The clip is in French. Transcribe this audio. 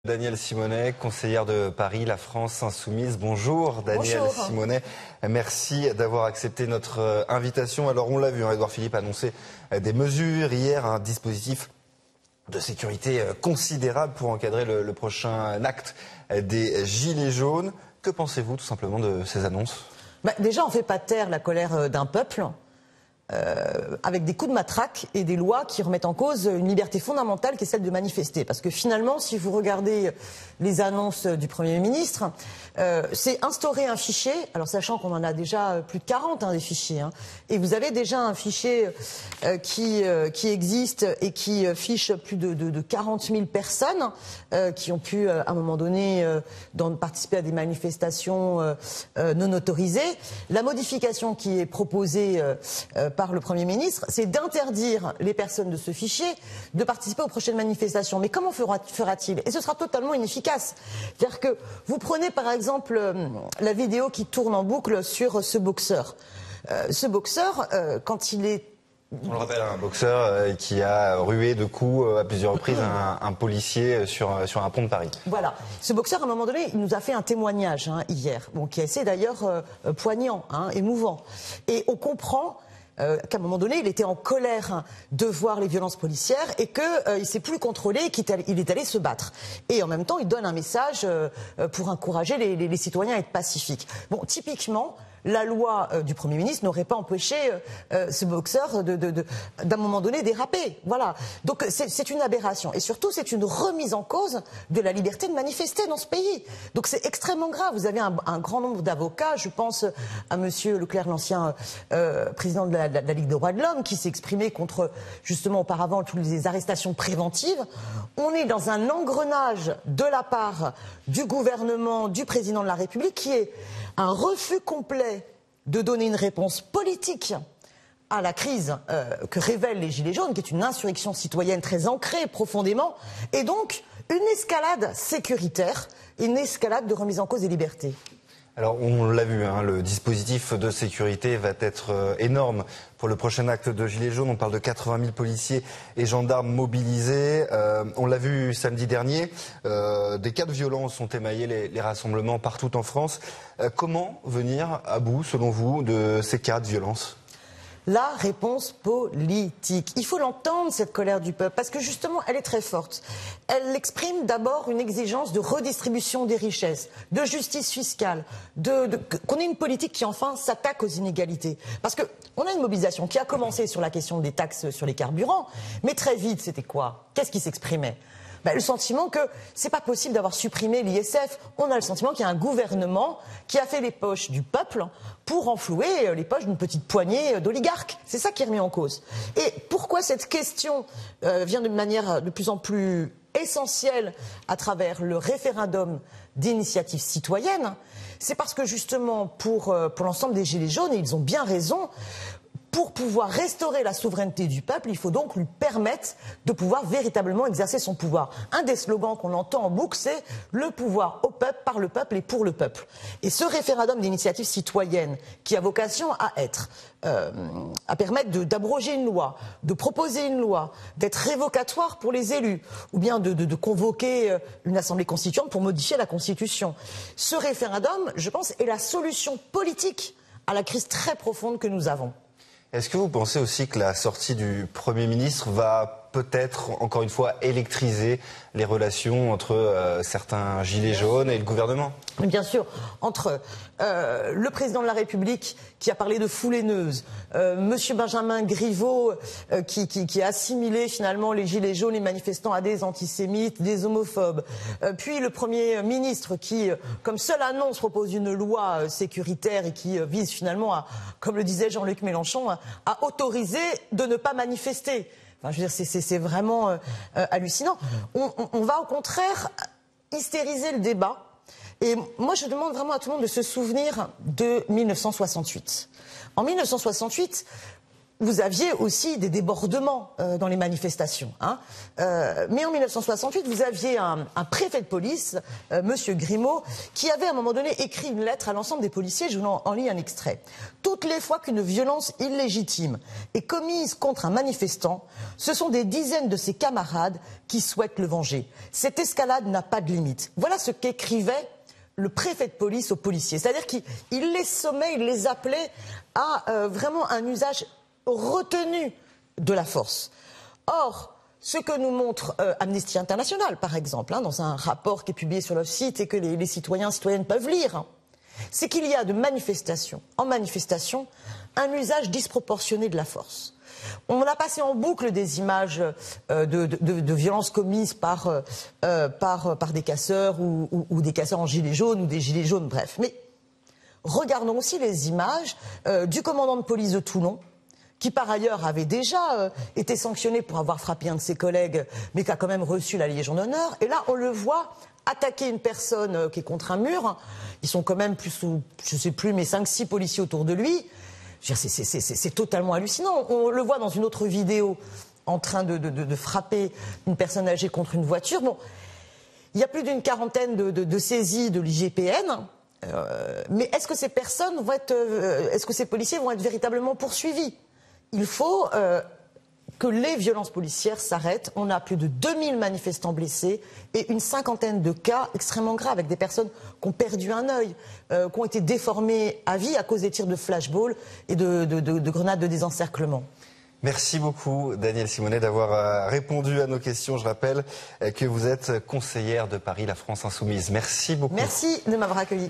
Danielle Simonet, conseillère de Paris, la France Insoumise. Bonjour Danielle Bonjour. Simonet, merci d'avoir accepté notre invitation. Alors on l'a vu, Édouard Philippe a annoncé des mesures hier, un dispositif de sécurité considérable pour encadrer le prochain acte des Gilets jaunes. Que pensez-vous tout simplement de ces annonces ? Déjà, on ne fait pas taire la colère d'un peuple avec des coups de matraque et des lois qui remettent en cause une liberté fondamentale qui est celle de manifester. Parce que finalement, si vous regardez les annonces du Premier ministre, c'est instaurer un fichier, alors sachant qu'on en a déjà plus de 40 des fichiers, et vous avez déjà un fichier qui existe et qui fiche plus de 40 000 personnes qui ont pu, à un moment donné, participer à des manifestations non autorisées. La modification qui est proposée par le Premier ministre, c'est d'interdire les personnes de ce fichier de participer aux prochaines manifestations. Mais comment fera-t-il ? Et ce sera totalement inefficace. C'est-à-dire que vous prenez par exemple la vidéo qui tourne en boucle sur ce boxeur. Ce boxeur, quand il est... On le rappelle, un boxeur qui a rué de coups à plusieurs reprises un policier sur un pont de Paris. Voilà. Ce boxeur, à un moment donné, il nous a fait un témoignage hier, qui est assez d'ailleurs poignant, émouvant. Et on comprend qu'à un moment donné, il était en colère de voir les violences policières et qu'il ne s'est plus contrôlé et qu'il est allé se battre. Et en même temps, il donne un message pour encourager les citoyens à être pacifiques. Bon, typiquement, la loi du Premier ministre n'aurait pas empêché ce boxeur d'un moment donné déraper. Voilà. Donc c'est une aberration. Et surtout, c'est une remise en cause de la liberté de manifester dans ce pays. Donc c'est extrêmement grave. Vous avez un grand nombre d'avocats. Je pense à Monsieur Leclerc, l'ancien président de la Ligue des droits de l'homme, qui s'est exprimé contre, justement, auparavant, toutes les arrestations préventives. On est dans un engrenage de la part du gouvernement, du président de la République, qui est un refus complet de donner une réponse politique à la crise que révèlent les Gilets jaunes, qui est une insurrection citoyenne très ancrée profondément, et donc une escalade sécuritaire, une escalade de remise en cause des libertés. Alors on l'a vu, le dispositif de sécurité va être énorme pour le prochain acte de Gilets jaunes. On parle de 80 000 policiers et gendarmes mobilisés. On l'a vu samedi dernier, des cas de violence ont émaillé les rassemblements partout en France. Comment venir à bout, selon vous, de ces cas de violence ? La réponse politique. Il faut l'entendre, cette colère du peuple, parce que justement, elle est très forte. Elle exprime d'abord une exigence de redistribution des richesses, de justice fiscale, qu'on ait une politique qui enfin s'attaque aux inégalités. Parce qu'on a une mobilisation qui a commencé sur la question des taxes sur les carburants, mais très vite, c'était quoi ? Qu'est-ce qui s'exprimait ? Le sentiment que c'est pas possible d'avoir supprimé l'ISF. On a le sentiment qu'il y a un gouvernement qui a fait les poches du peuple pour renflouer les poches d'une petite poignée d'oligarques. C'est ça qui est remis en cause. Et pourquoi cette question vient de manière de plus en plus essentielle à travers le référendum d'initiative citoyenne ? C'est parce que justement pour l'ensemble des Gilets jaunes, et ils ont bien raison, pour pouvoir restaurer la souveraineté du peuple, il faut donc lui permettre de pouvoir véritablement exercer son pouvoir. Un des slogans qu'on entend en boucle, c'est « le pouvoir au peuple, par le peuple et pour le peuple ». Et ce référendum d'initiative citoyenne, qui a vocation à permettre d'abroger une loi, de proposer une loi, d'être révocatoire pour les élus, ou bien de convoquer une assemblée constituante pour modifier la Constitution. Ce référendum, je pense, est la solution politique à la crise très profonde que nous avons. Est-ce que vous pensez aussi que la sortie du Premier ministre va peut-être, encore une fois, électriser les relations entre certains gilets jaunes et le gouvernement ? Bien sûr, entre le président de la République qui a parlé de foule haineuse, Monsieur Benjamin Griveaux qui a assimilé finalement les gilets jaunes, les manifestants à des antisémites, des homophobes, puis le Premier ministre qui, comme seule annonce, propose une loi sécuritaire et qui vise finalement à, comme le disait Jean-Luc Mélenchon, à autoriser de ne pas manifester. Enfin, je veux dire, c'est vraiment hallucinant. On va au contraire hystériser le débat. Et moi, je demande vraiment à tout le monde de se souvenir de 1968. En 1968, vous aviez aussi des débordements dans les manifestations. Hein. Mais en 1968, vous aviez un préfet de police, Monsieur Grimaud, qui avait à un moment donné écrit une lettre à l'ensemble des policiers. Je vous en lis un extrait. Toutes les fois qu'une violence illégitime est commise contre un manifestant, ce sont des dizaines de ses camarades qui souhaitent le venger. Cette escalade n'a pas de limite. Voilà ce qu'écrivait le préfet de police aux policiers. C'est-à-dire qu'il les sommait, il les appelait à vraiment un usage retenu de la force. Or, ce que nous montre Amnesty International, par exemple, hein, dans un rapport qui est publié sur leur site et que les citoyens et citoyennes peuvent lire, hein, c'est qu'il y a de manifestation en manifestation un usage disproportionné de la force. On a passé en boucle des images de violences commises par des casseurs ou des casseurs en gilets jaunes ou des gilets jaunes, bref. Mais regardons aussi les images du commandant de police de Toulon, qui par ailleurs avait déjà été sanctionné pour avoir frappé un de ses collègues, mais qui a quand même reçu la Légion d'honneur. Et là, on le voit attaquer une personne qui est contre un mur. Ils sont quand même je sais plus, mais 5-6 policiers autour de lui. C'est totalement hallucinant. On le voit dans une autre vidéo en train de frapper une personne âgée contre une voiture. Bon, il y a plus d'une quarantaine de saisies de l'IGPN. Mais est-ce que ces personnes vont être, est-ce que ces policiers vont être véritablement poursuivis ? Il faut que les violences policières s'arrêtent. On a plus de 2000 manifestants blessés et une cinquantaine de cas extrêmement graves avec des personnes qui ont perdu un œil, qui ont été déformées à vie à cause des tirs de flashball et de grenades de désencerclement. Merci beaucoup, Danielle Simonet, d'avoir répondu à nos questions. Je rappelle que vous êtes conseillère de Paris, la France Insoumise. Merci beaucoup. Merci de m'avoir accueilli.